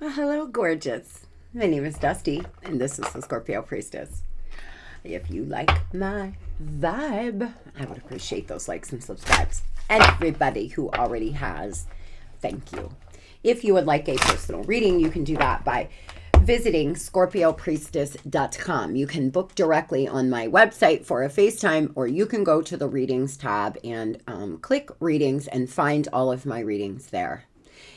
Well, hello, gorgeous. My name is Dusty, and this is the Scorpio Priestess. If you like my vibe, I would appreciate those likes and subscribes. Everybody who already has, thank you. If you would like a personal reading, you can do that by visiting Scorpiopriestess.com. You can book directly on my website for a FaceTime, or you can go to the readings tab and click readings and find all of my readings there.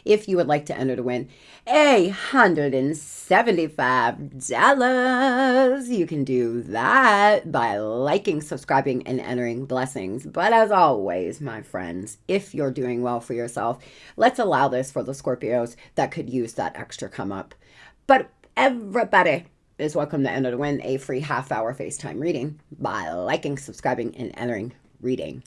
If you would like to enter to win $175, you can do that by liking, subscribing, and entering blessings. But as always, my friends, if you're doing well for yourself, let's allow this for the Scorpios that could use that extra come up. But everybody is welcome to enter to win a free half-hour FaceTime reading by liking, subscribing, and entering reading.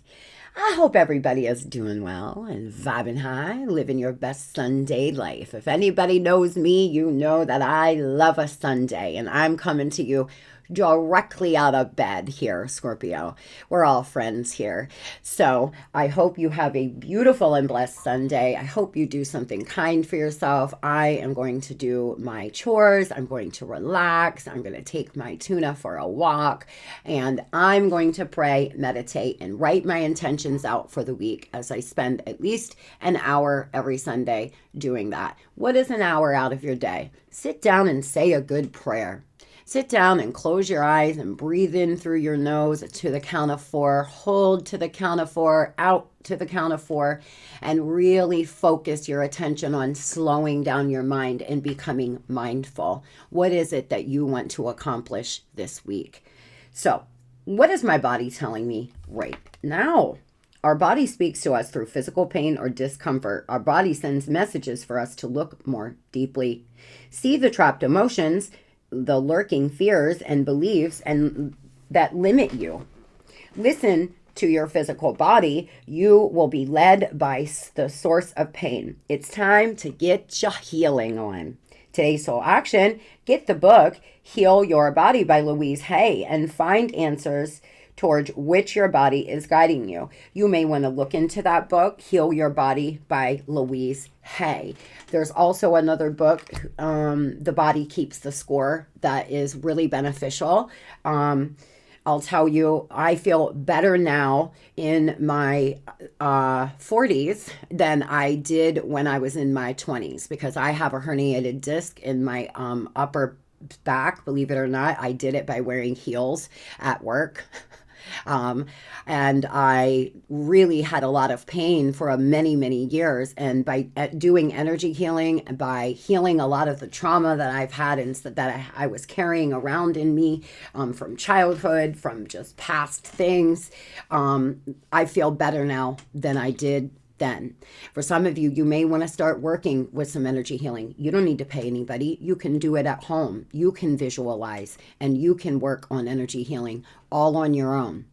I hope everybody is doing well and vibing high, living your best Sunday life. If anybody knows me, you know that I love a Sunday, and I'm coming to you directly out of bed here, Scorpio. We're all friends here. So I hope you have a beautiful and blessed Sunday. I hope you do something kind for yourself. I am going to do my chores. I'm going to relax. I'm going to take my tuna for a walk, and I'm going to pray, meditate, and write my intentions out for the week as I spend at least an hour every Sunday doing that. What is an hour out of your day? Sit down and say a good prayer. Sit down and close your eyes and breathe in through your nose to the count of 4. Hold to the count of 4, out to the count of 4, and really focus your attention on slowing down your mind and becoming mindful. What is it that you want to accomplish this week? So, what is my body telling me right now? Our body speaks to us through physical pain or discomfort. Our body sends messages for us to look more deeply, see the trapped emotions, the lurking fears and beliefs and that limit you. Listen to your physical body. You will be led by the source of pain. It's time to get your healing on. Today's soul action: get the book Heal Your Body by Louise Hay and find answers towards which your body is guiding you. You may want to look into that book, Heal Your Body by Louise Hay. There's also another book, The Body Keeps the Score, that is really beneficial. I'll tell you, I feel better now in my 40s than I did when I was in my 20s, because I have a herniated disc in my upper back. Believe it or not, I did it by wearing heels at work. And I really had a lot of pain for many years. And by doing energy healing, by healing a lot of the trauma that I've had and that I was carrying around in me from childhood, from just past things, I feel better now than I did then. For some of you, you may want to start working with some energy healing. You don't need to pay anybody. You can do it at home. You can visualize and you can work on energy healing all on your own.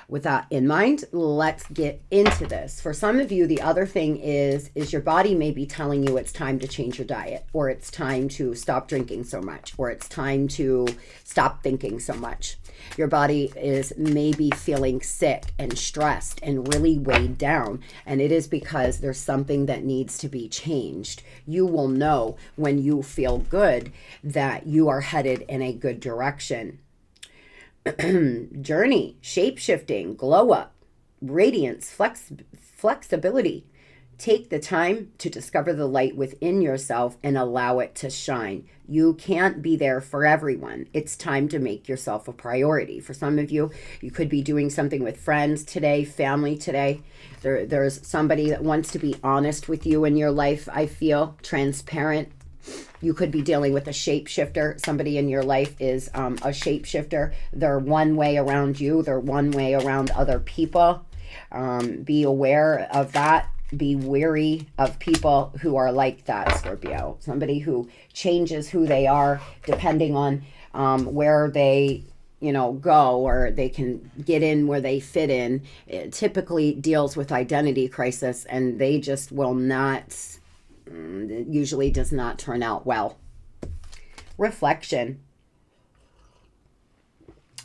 With that in mind, let's get into this. For some of you, the other thing is your body may be telling you it's time to change your diet, or it's time to stop drinking so much, or it's time to stop thinking so much. Your body is maybe feeling sick and stressed and really weighed down, and it is because there's something that needs to be changed. You will know when you feel good that you are headed in a good direction. Journey, shape-shifting, glow up, radiance, flexibility. Take the time to discover the light within yourself and allow it to shine. You can't be there for everyone. It's time to make yourself a priority. For some of you, you could be doing something with friends today, family today. There's somebody that wants to be honest with you in your life, I feel, transparent. You could be dealing with a shapeshifter. Somebody in your life is a shapeshifter. They're one way around you. They're one way around other people. Be aware of that. Be wary of people who are like that, Scorpio. Somebody who changes who they are depending on where they go, or they can get in where they fit in. It typically deals with identity crisis, and they just will not... It usually does not turn out well. Reflection.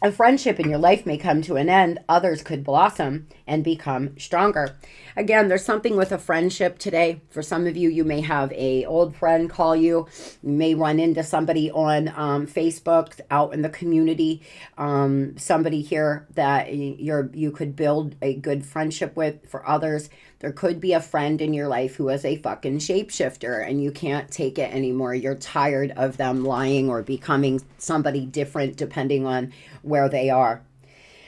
A friendship in your life may come to an end. Others could blossom and become stronger. Again, there's something with a friendship today. For some of you, you may have a old friend call you. You may run into somebody on Facebook out in the community. Somebody here that you could build a good friendship with. For others, there could be a friend in your life who is a fucking shapeshifter and you can't take it anymore. You're tired of them lying or becoming somebody different depending on where they are.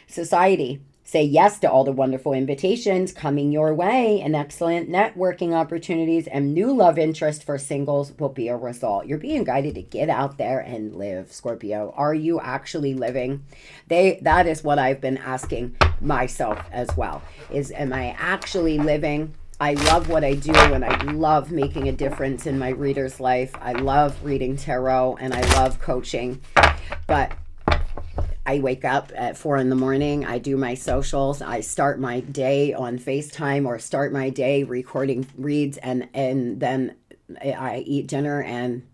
Society. Say yes to all the wonderful invitations coming your way, and excellent networking opportunities and new love interest for singles will be a result. You're being guided to get out there and live, Scorpio. Are you actually living? That is what I've been asking myself as well. Am I actually living? I love what I do, and I love making a difference in my reader's life. I love reading tarot, and I love coaching, but I wake up at 4 in the morning. I do my socials. I start my day on FaceTime or start my day recording reads, and then I eat dinner and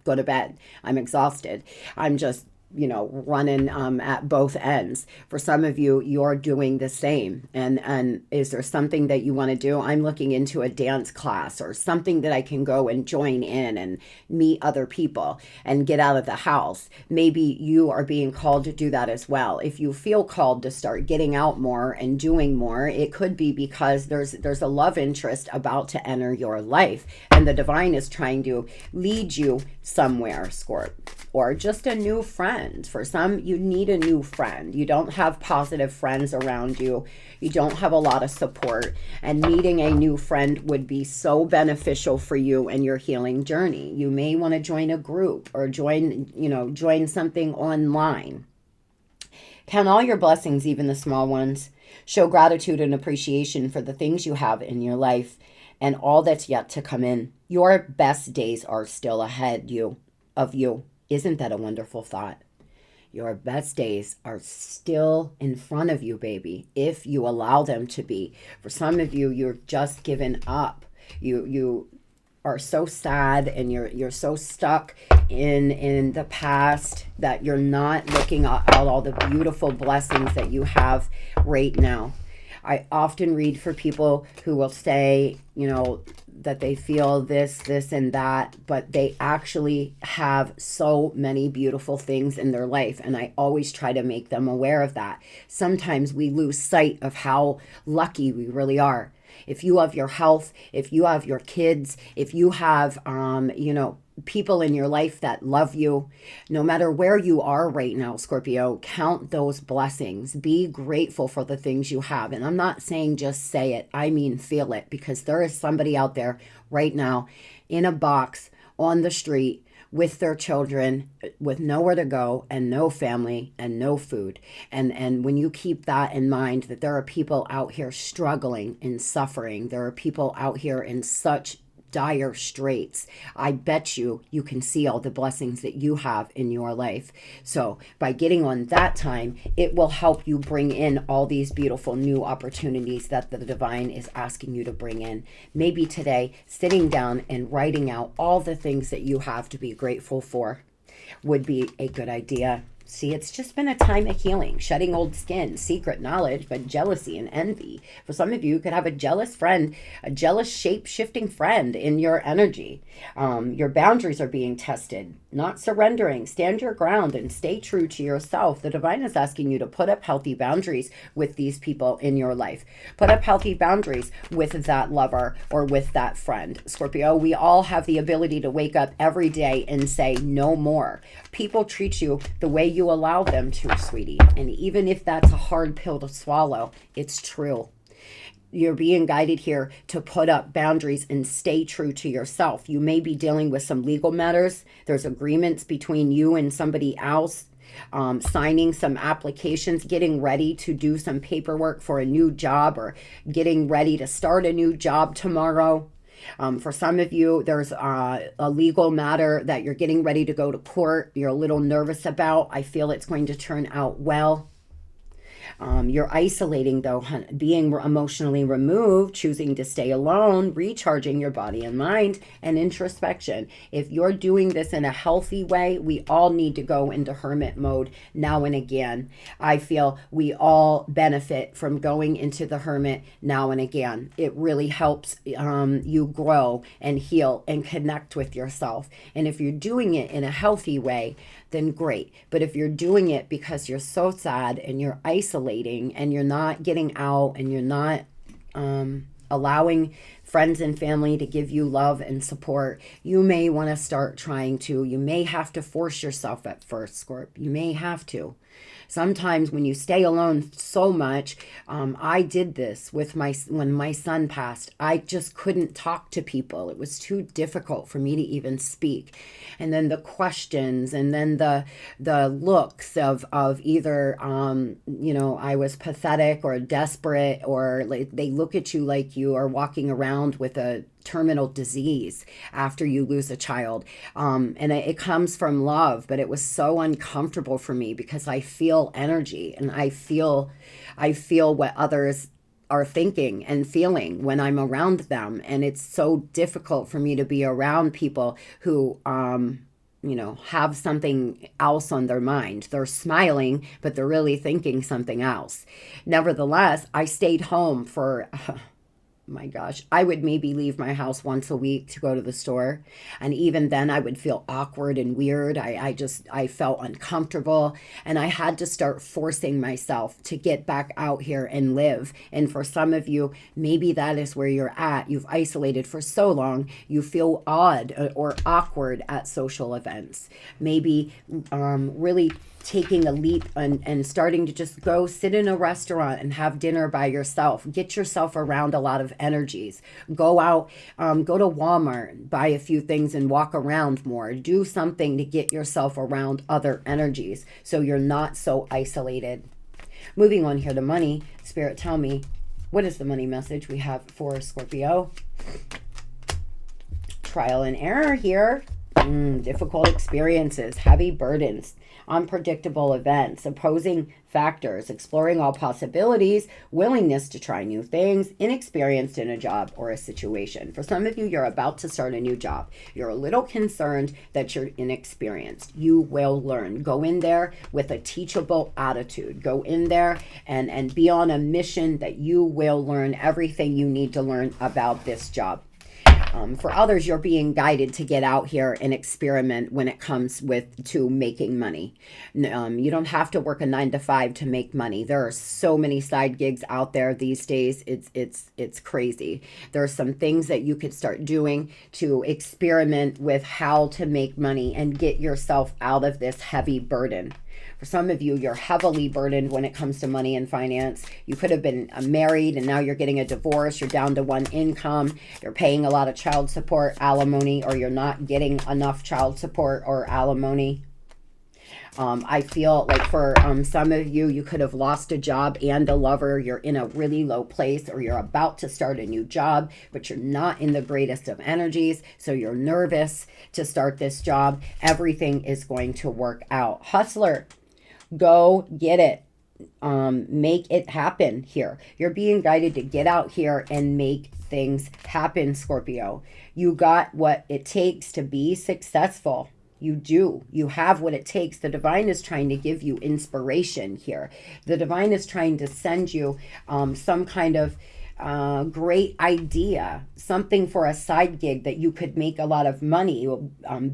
go to bed. I'm exhausted. I'm just running at both ends. For some of you, you're doing the same. And is there something that you want to do? I'm looking into a dance class or something that I can go and join in and meet other people and get out of the house. Maybe you are being called to do that as well. If you feel called to start getting out more and doing more, it could be because there's a love interest about to enter your life, and the divine is trying to lead you somewhere, Scorp. Or just a new friend. For some, you need a new friend. You don't have positive friends around you. You don't have a lot of support. And meeting a new friend would be so beneficial for you and your healing journey. You may want to join a group or join something online. Count all your blessings, even the small ones. Show gratitude and appreciation for the things you have in your life and all that's yet to come in. Your best days are still ahead of you. Isn't that a wonderful thought? Your best days are still in front of you, baby, if you allow them to be. For some of you, you're just given up. You are so sad and you're so stuck in the past that you're not looking at all the beautiful blessings that you have right now. I often read for people who will say, that they feel this, and that, but they actually have so many beautiful things in their life. And I always try to make them aware of that. Sometimes we lose sight of how lucky we really are. If you have your health, if you have your kids, if you have, people in your life that love you, no matter where you are right now, Scorpio, count those blessings. Be grateful for the things you have. And I'm not saying just say it. I mean, feel it, because there is somebody out there right now in a box on the street with their children, with nowhere to go and no family and no food. And when you keep that in mind, that there are people out here struggling and suffering, there are people out here in such dire straits, I bet you can see all the blessings that you have in your life. So by getting on that time, it will help you bring in all these beautiful new opportunities that the divine is asking you to bring in. Maybe today, sitting down and writing out all the things that you have to be grateful for would be a good idea. See, it's just been a time of healing, shedding old skin, secret knowledge, but jealousy and envy. For some of you could have a jealous friend, a jealous shape-shifting friend in your energy. Your boundaries are being tested, not surrendering. Stand your ground and stay true to yourself. The divine is asking you to put up healthy boundaries with these people in your life. Put up healthy boundaries with that lover or with that friend. Scorpio, we all have the ability to wake up every day and say no more. People treat you the way you allow them to, sweetie. And even if that's a hard pill to swallow, it's true. You're being guided here to put up boundaries and stay true to yourself. You may be dealing with some legal matters. There's agreements between you and somebody else, signing some applications, getting ready to do some paperwork for a new job or getting ready to start a new job tomorrow. For some of you, there's a legal matter that you're getting ready to go to court. You're a little nervous about. I feel it's going to turn out well. You're isolating, though, being emotionally removed, choosing to stay alone, recharging your body and mind, and introspection. If you're doing this in a healthy way, we all need to go into hermit mode now and again. I feel we all benefit from going into the hermit now and again. It really helps you grow and heal and connect with yourself. And if you're doing it in a healthy way, then great. But if you're doing it because you're so sad and you're isolating and you're not getting out and you're not allowing friends and family to give you love and support, you may want to start trying to. You may have to force yourself at first, Scorp. You may have to. Sometimes when you stay alone so much, I did this with when my son passed. I just couldn't talk to people. It was too difficult for me to even speak. And then the questions, and then the looks of either I was pathetic or desperate, or like they look at you like you are walking around with a terminal disease after you lose a child. And it comes from love, but it was so uncomfortable for me because I feel energy and I feel what others are thinking and feeling when I'm around them. And it's so difficult for me to be around people who, have something else on their mind. They're smiling, but they're really thinking something else. Nevertheless, I stayed home for my gosh, I would maybe leave my house once a week to go to the store. And even then I would feel awkward and weird. I felt uncomfortable, and I had to start forcing myself to get back out here and live. And for some of you, maybe that is where you're at. You've isolated for so long, you feel odd or awkward at social events. Maybe really taking a leap and starting to just go sit in a restaurant and have dinner by yourself. Get yourself around a lot of energies. Go out, go to Walmart, buy a few things and walk around more. Do something to get yourself around other energies so you're not so isolated. Moving on here to money. Spirit, tell me, what is the money message we have for Scorpio? Trial and error here. Difficult experiences, heavy burdens, unpredictable events, opposing factors, exploring all possibilities, willingness to try new things, inexperienced in a job or a situation. For some of you, you're about to start a new job. You're a little concerned that you're inexperienced. You will learn. Go in there with a teachable attitude. Go in there and be on a mission that you will learn everything you need to learn about this job. For others, you're being guided to get out here and experiment when it comes to making money. You don't have to work a 9-to-5 to make money. There are so many side gigs out there these days. It's crazy. There are some things that you could start doing to experiment with how to make money and get yourself out of this heavy burden. For some of you, you're heavily burdened when it comes to money and finance. You could have been married and now you're getting a divorce. You're down to one income. You're paying a lot of child support, alimony, or you're not getting enough child support or alimony. I feel like for some of you, you could have lost a job and a lover. You're in a really low place, or you're about to start a new job, but you're not in the greatest of energies. So you're nervous to start this job. Everything is going to work out. Hustler, go get it. Make it happen here. You're being guided to get out here and make things happen, Scorpio. You got what it takes to be successful. You do. You have what it takes. The divine is trying to give you inspiration here. The divine is trying to send you some kind of great idea, something for a side gig that you could make a lot of money,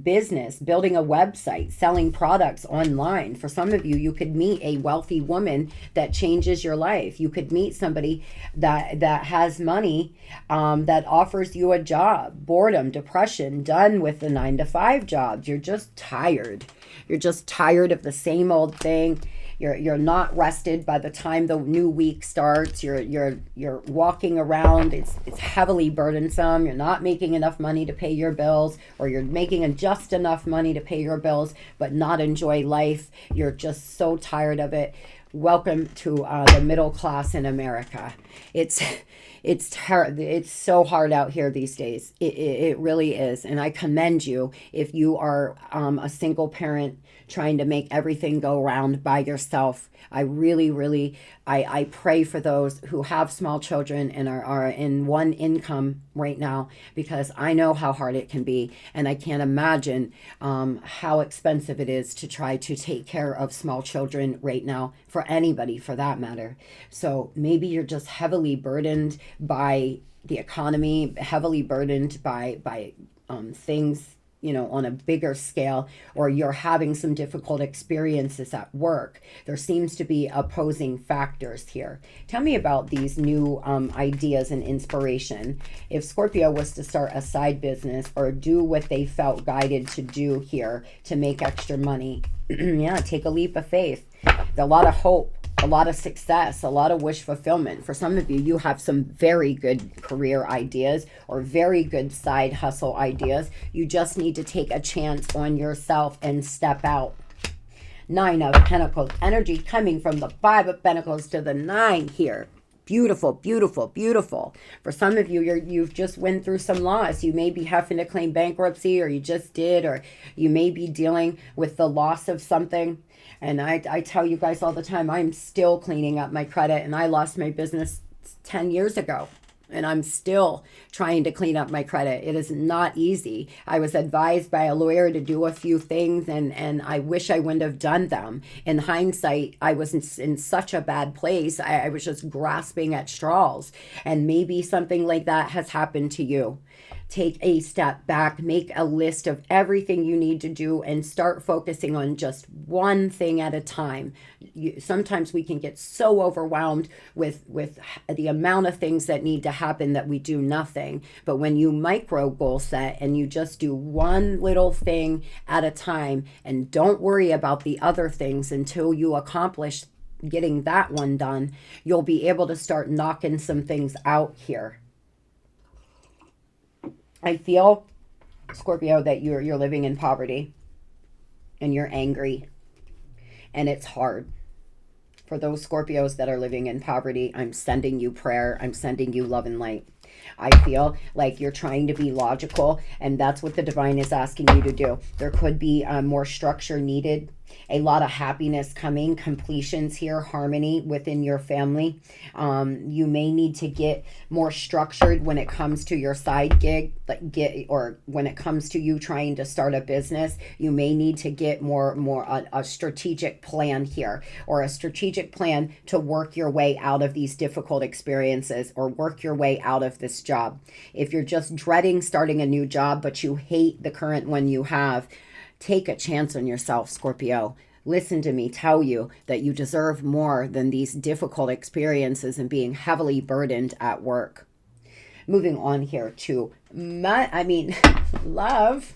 business, building a website, selling products online. For some of you, you could meet a wealthy woman that changes your life. You could meet somebody that has money, that offers you a job. Boredom, depression, done with the 9-to-5 jobs. You're just tired. You're just tired of the same old thing. You're not rested by the time the new week starts. You're walking around. It's heavily burdensome. You're not making enough money to pay your bills, or you're making just enough money to pay your bills, but not enjoy life. You're just so tired of it. Welcome to the middle class in America. It's so hard out here these days. It really is. And I commend you if you are a single parent trying to make everything go round by yourself. I really, really, I pray for those who have small children and are in one income right now, because I know how hard it can be. And I can't imagine how expensive it is to try to take care of small children right now, for anybody for that matter. So maybe you're just heavily burdened by the economy, heavily burdened by things, you know, on a bigger scale, or you're having some difficult experiences at work. There seems to be opposing factors here. Tell me about these new ideas and inspiration. If Scorpio was to start a side business or do what they felt guided to do here to make extra money, yeah, take a leap of faith. A lot of hope, a lot of success, a lot of wish fulfillment. For some of you, you have some very good career ideas or very good side hustle ideas. You just need to take a chance on yourself and step out. 9 of Pentacles, energy coming from the 5 of Pentacles to the 9 here. Beautiful, beautiful, beautiful. For some of you, you've just went through some loss. You may be having to claim bankruptcy, or you just did, or you may be dealing with the loss of something. And I tell you guys all the time, I'm still cleaning up my credit, and I lost my business 10 years ago. And I'm still trying to clean up my credit. It is not easy. I was advised by a lawyer to do a few things, and I wish I wouldn't have done them. In hindsight, I was in such a bad place. I was just grasping at straws. And maybe something like that has happened to you. Take a step back, make a list of everything you need to do, and start focusing on just one thing at a time. Sometimes we can get so overwhelmed with the amount of things that need to happen that we do nothing. But when you micro goal set and you just do one little thing at a time and don't worry about the other things until you accomplish getting that one done, you'll be able to start knocking some things out here. I feel, Scorpio, that you're living in poverty and you're angry and it's hard. For those Scorpios that are living in poverty, I'm sending you prayer. I'm sending you love and light. I feel like you're trying to be logical, and that's what the divine is asking you to do. There could be more structure needed, a lot of happiness coming, completions here, harmony within your family. You may need to get more structured when it comes to your side gig, or when it comes to you trying to start a business. You may need to get a strategic plan here, or a strategic plan to work your way out of these difficult experiences, or work your way out of this job. If you're just dreading starting a new job, but you hate the current one you have, take a chance on yourself, Scorpio. Listen to me tell you that you deserve more than these difficult experiences and being heavily burdened at work. Moving on here to love.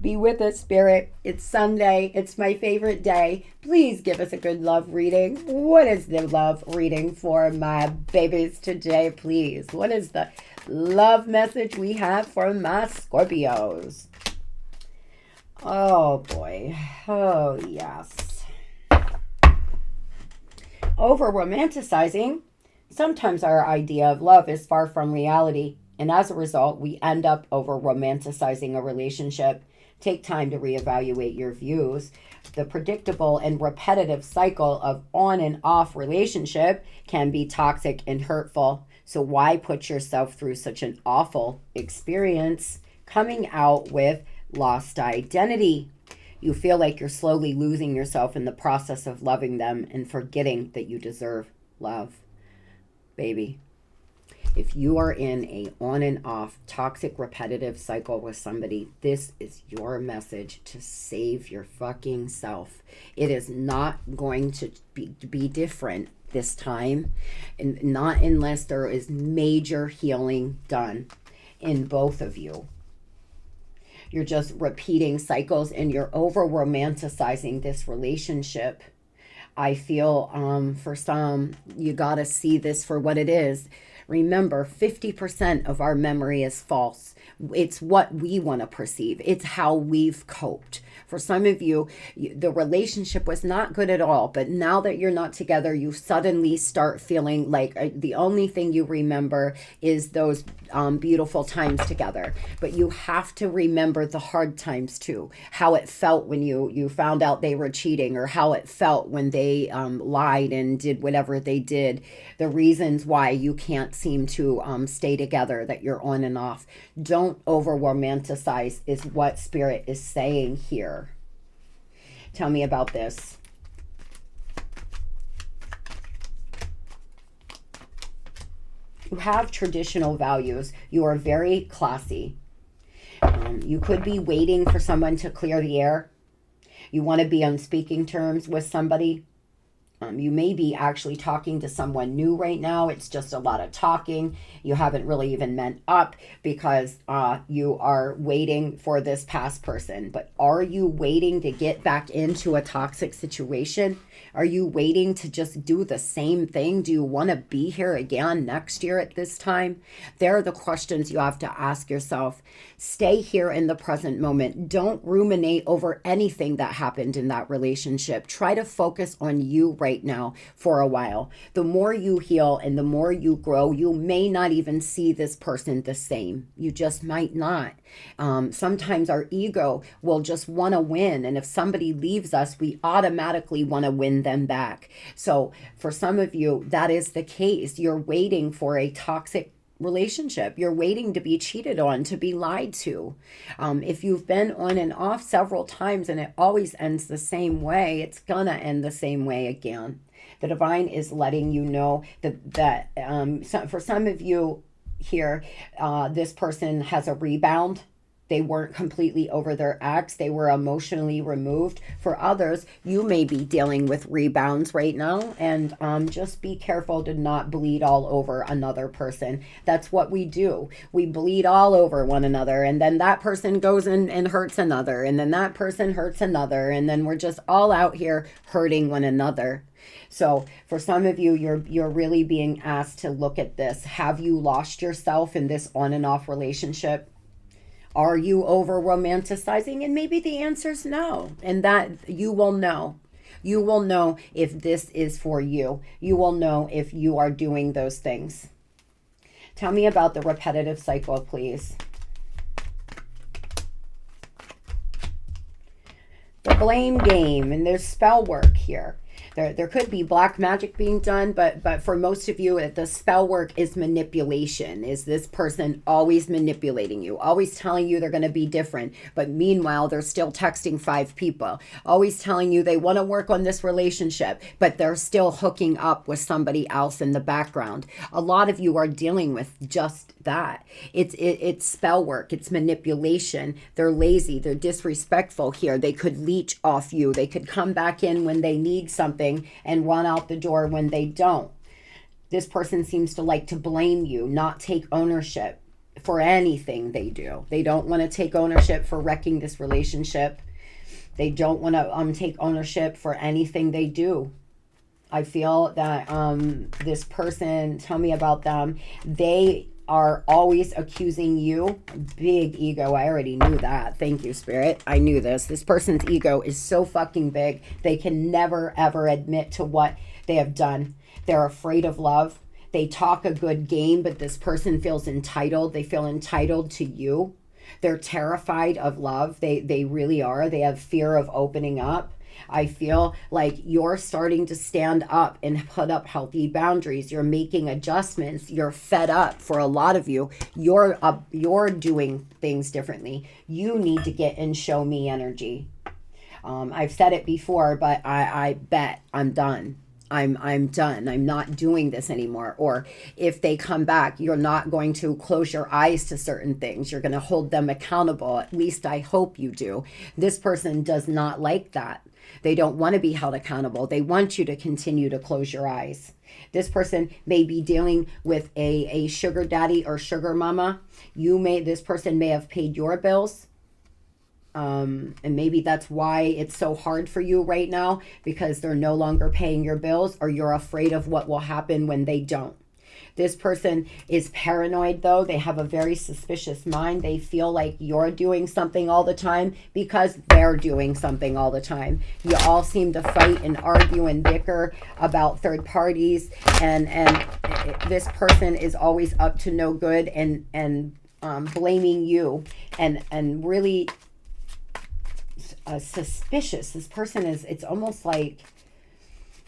Be with us, Spirit. It's Sunday. It's my favorite day. Please give us a good love reading. What is the love reading for my babies today, please? What is the love message we have for my Scorpios? Oh, boy. Oh, yes. Over romanticizing. Sometimes our idea of love is far from reality, and as a result, we end up over romanticizing a relationship. Take time to reevaluate your views. The predictable and repetitive cycle of on and off relationship can be toxic and hurtful. So why put yourself through such an awful experience? Coming out with lost identity. You feel like you're slowly losing yourself in the process of loving them and forgetting that you deserve love. Baby, if you are in a on and off toxic repetitive cycle with somebody, this is your message to save your fucking self. It is not going to be different this time, and not unless there is major healing done in both of you. You're just repeating cycles and you're over romanticizing this relationship. I feel for some, you got to see this for what it is. Remember, 50% of our memory is false. It's what we want to perceive. It's how we've coped. For some of you, the relationship was not good at all, but now that you're not together, you suddenly start feeling like the only thing you remember is those beautiful times together. But you have to remember the hard times too, how it felt when you found out they were cheating, or how it felt when they lied and did whatever they did, the reasons why you can't seem to stay together, that you're on and off. Don't over romanticize is what Spirit is saying here. Tell me about this. You have traditional values. You are very classy. You could be waiting for someone to clear the air. You want to be on speaking terms with somebody. You may be actually talking to someone new right now. It's just a lot of talking. You haven't really even met up because you are waiting for this past person. But are you waiting to get back into a toxic situation? Are you waiting to just do the same thing? Do you want to be here again next year at this time? There are the questions you have to ask yourself. Stay here in the present moment. Don't ruminate over anything that happened in that relationship. Try to focus on you right now for a while. The more you heal and the more you grow, you may not even see this person the same. You just might not. Sometimes our ego will just want to win. And if somebody leaves us, we automatically want to win them back. So for some of you, that is the case. You're waiting for a toxic relationship. You're waiting to be cheated on, to be lied to. If you've been on and off several times and it always ends the same way, it's gonna end the same way again. The divine is letting you know that for some of you here, this person has a rebound. They weren't completely over their ex. They were emotionally removed. For others, you may be dealing with rebounds right now. And just be careful to not bleed all over another person. That's what we do. We bleed all over one another. And then that person goes and hurts another. And then that person hurts another. And then we're just all out here hurting one another. So for some of you, you're really being asked to look at this. Have you lost yourself in this on and off relationship? Are you over romanticizing? And maybe the answer is no. And that you will know. You will know if this is for you. You will know if you are doing those things. Tell me about the repetitive cycle, please. The blame game, and there's spell work here. There could be black magic being done, but for most of you, the spell work is manipulation. Is this person always manipulating you, always telling you they're going to be different, but meanwhile, they're still texting 5 people, always telling you they want to work on this relationship, but they're still hooking up with somebody else in the background. A lot of you are dealing with just that. It's spell work. It's manipulation. They're lazy. They're disrespectful here. They could leech off you. They could come back in when they need something and run out the door when they don't. This person seems to like to blame you, not take ownership for anything they do. They don't want to take ownership for wrecking this relationship. They don't want to take ownership for anything they do. I feel that this person, tell me about them. They are always accusing you. Big ego. I already knew that. Thank you, Spirit. I knew this. This person's ego is so fucking big. They can never, ever admit to what they have done. They're afraid of love. They talk a good game, but this person feels entitled. They feel entitled to you. They're terrified of love. They really are. They have fear of opening up. I feel like you're starting to stand up and put up healthy boundaries. You're making adjustments. You're fed up. For a lot of you, you're doing things differently. You need to get in show me energy. I've said it before, but I bet I'm done. I'm done. I'm not doing this anymore. Or if they come back, you're not going to close your eyes to certain things. You're going to hold them accountable. At least I hope you do. This person does not like that. They don't want to be held accountable. They want you to continue to close your eyes. This person may be dealing with a sugar daddy or sugar mama. This person may have paid your bills. And maybe that's why it's so hard for you right now, because they're no longer paying your bills, or you're afraid of what will happen when they don't. This person is paranoid, though. They have a very suspicious mind. They feel like you're doing something all the time because they're doing something all the time. You all seem to fight and argue and bicker about third parties, and this person is always up to no good and blaming you and really suspicious. This person is, it's almost like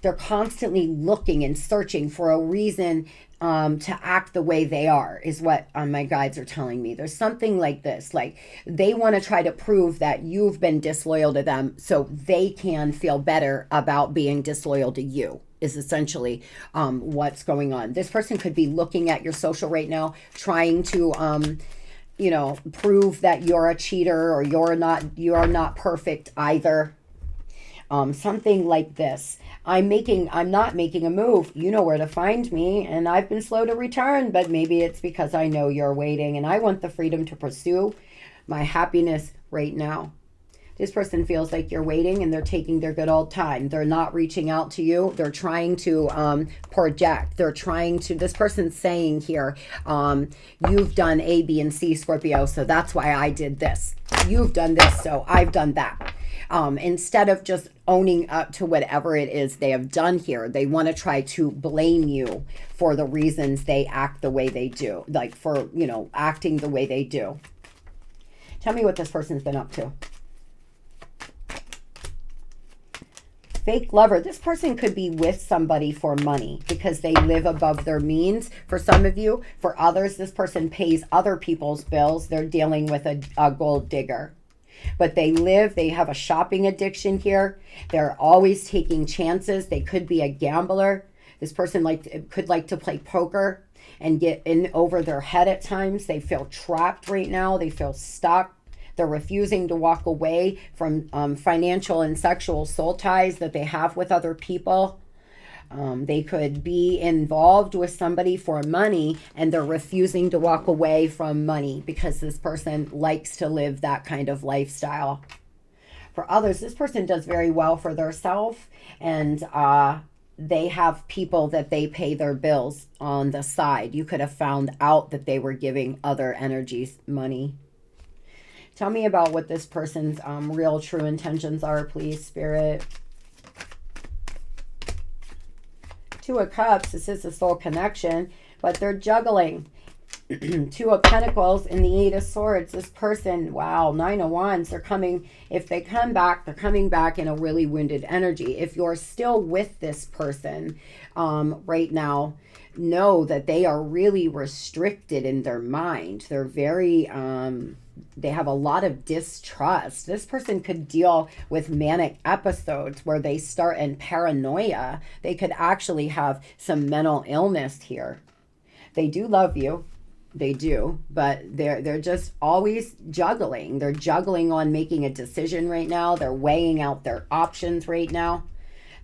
they're constantly looking and searching for a reason to act the way they are, is what my guides are telling me. There's something like this, like they want to try to prove that you've been disloyal to them so they can feel better about being disloyal to you, is essentially what's going on. This person could be looking at your social right now, trying to you know, prove that you're a cheater or you're not perfect either. Something like this. I'm not making a move. You know where to find me, and I've been slow to return, but maybe it's because I know you're waiting and I want the freedom to pursue my happiness right now. This person feels like you're waiting and they're taking their good old time. They're not reaching out to you. They're trying to project. They're trying to, this person's saying here, you've done A, B, and C, Scorpio, so that's why I did this. You've done this, so I've done that. Instead of just owning up to whatever it is they have done here, they want to try to blame you for the reasons they act the way they do, like for, you know, acting the way they do. Tell me what this person's been up to. Fake lover. This person could be with somebody for money because they live above their means. For some of you, for others, this person pays other people's bills. They're dealing with a gold digger. But they have a shopping addiction here. They're always taking chances. They could be a gambler. This person could like to play poker and get in over their head at times. They feel trapped right now. They feel stuck. They're refusing to walk away from financial and sexual soul ties that they have with other people. They could be involved with somebody for money and they're refusing to walk away from money because this person likes to live that kind of lifestyle. For others, this person does very well for themselves, and they have people that they pay their bills on the side. You could have found out that they were giving other energies money. Tell me about what this person's real true intentions are, please, Spirit. Two of Cups, this is a soul connection, but they're juggling. Two of Pentacles and the Eight of Swords. This person, wow, Nine of Wands, they're coming, if they come back, they're coming back in a really wounded energy. If you're still with this person right now, know that they are really restricted in their mind. They're very... they have a lot of distrust. This person could deal with manic episodes where they start in paranoia. They could actually have some mental illness here. They do love you. They do, but they're just always juggling. They're juggling on making a decision right now. They're weighing out their options right now.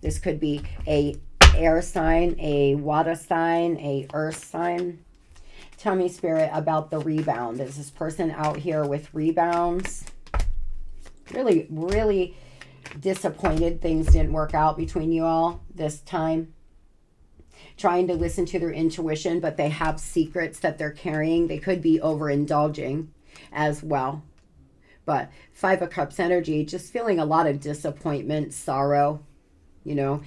This could be a air sign, a water sign, a earth sign. Tell me, Spirit, about the rebound. Is this person out here with rebounds? Really, really disappointed things didn't work out between you all this time. Trying to listen to their intuition, but they have secrets that they're carrying. They could be overindulging as well. But Five of Cups energy, just feeling a lot of disappointment, sorrow, you know,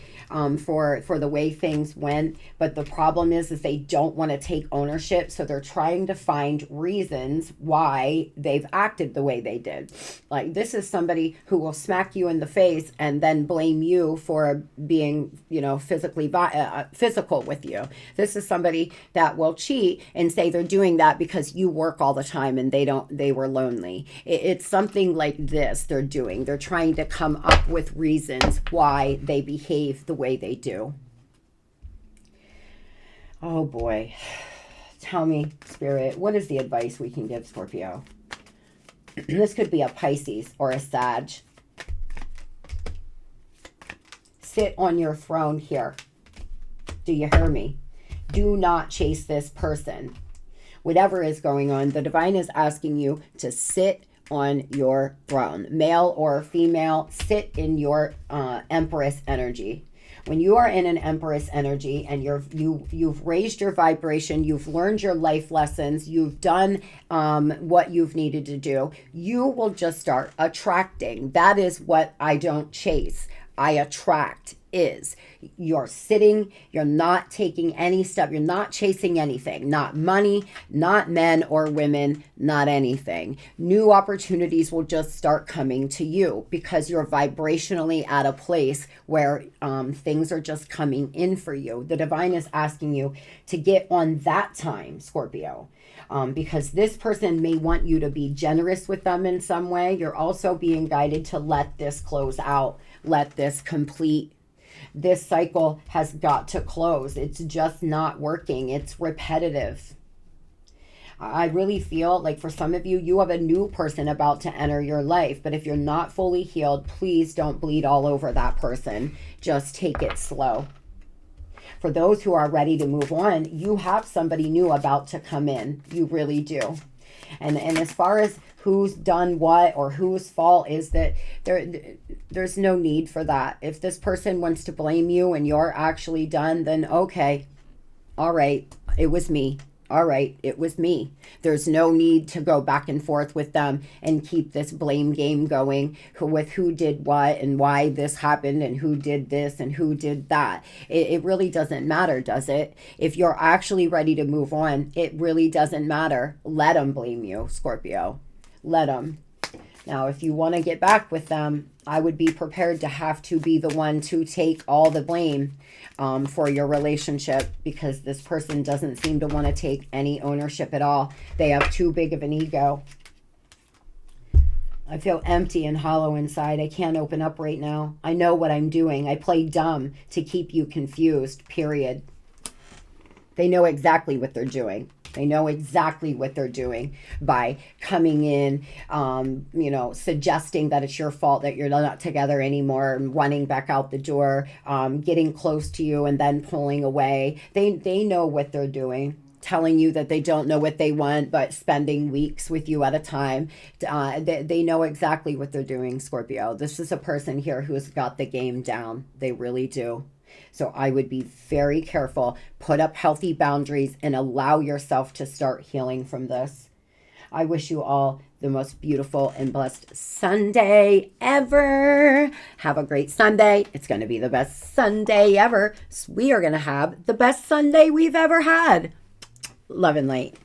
for the way things went. But the problem is they don't want to take ownership. So they're trying to find reasons why they've acted the way they did. Like, this is somebody who will smack you in the face and then blame you for being, you know, physical with you. This is somebody that will cheat and say they're doing that because you work all the time and they were lonely. It's something like this they're doing. They're trying to come up with reasons why they behave the way they do. Oh boy. Tell me, Spirit, what is the advice we can give Scorpio? This could be a Pisces or a Sag. Sit on your throne here. Do you hear me? Do not chase this person. Whatever is going on, the divine is asking you to sit on your throne. Male or female, sit in your Empress energy. When you are in an Empress energy and you've raised your vibration, you've learned your life lessons, you've done what you've needed to do, you will just start attracting. That is what I don't chase. I attract. Is you're sitting, you're not taking any step, you're not chasing anything, not money, not men or women, not anything. New opportunities will just start coming to you because you're vibrationally at a place where things are just coming in for you. The divine is asking you to get on that time, Scorpio. Because this person may want you to be generous with them in some way. You're also being guided to let this close out, let this complete. This cycle has got to close. It's just not working. It's repetitive. I really feel like for some of you, you have a new person about to enter your life. But if you're not fully healed, please don't bleed all over that person. Just take it slow. For those who are ready to move on, you have somebody new about to come in. You really do. And as far as who's done what or whose fault is that, there's no need for that. If this person wants to blame you and you're actually done, then okay, all right, it was me. All right, it was me. There's no need to go back and forth with them and keep this blame game going with who did what and why this happened and who did this and who did that. It really doesn't matter, does it? If you're actually ready to move on, it really doesn't matter. Let them blame you, Scorpio. Let them. Now, if you want to get back with them, I would be prepared to have to be the one to take all the blame for your relationship, because this person doesn't seem to want to take any ownership at all. They have too big of an ego. I feel empty and hollow inside. I can't open up right now. I know what I'm doing. I play dumb to keep you confused, period. They know exactly what they're doing. They know exactly what they're doing by coming in, suggesting that it's your fault that you're not together anymore, and running back out the door, getting close to you and then pulling away. They know what they're doing, telling you that they don't know what they want, but spending weeks with you at a time. They know exactly what they're doing, Scorpio. This is a person here who's got the game down. They really do. So I would be very careful, put up healthy boundaries, and allow yourself to start healing from this. I wish you all the most beautiful and blessed Sunday ever. Have a great Sunday. It's going to be the best Sunday ever. We are going to have the best Sunday we've ever had. Love and light.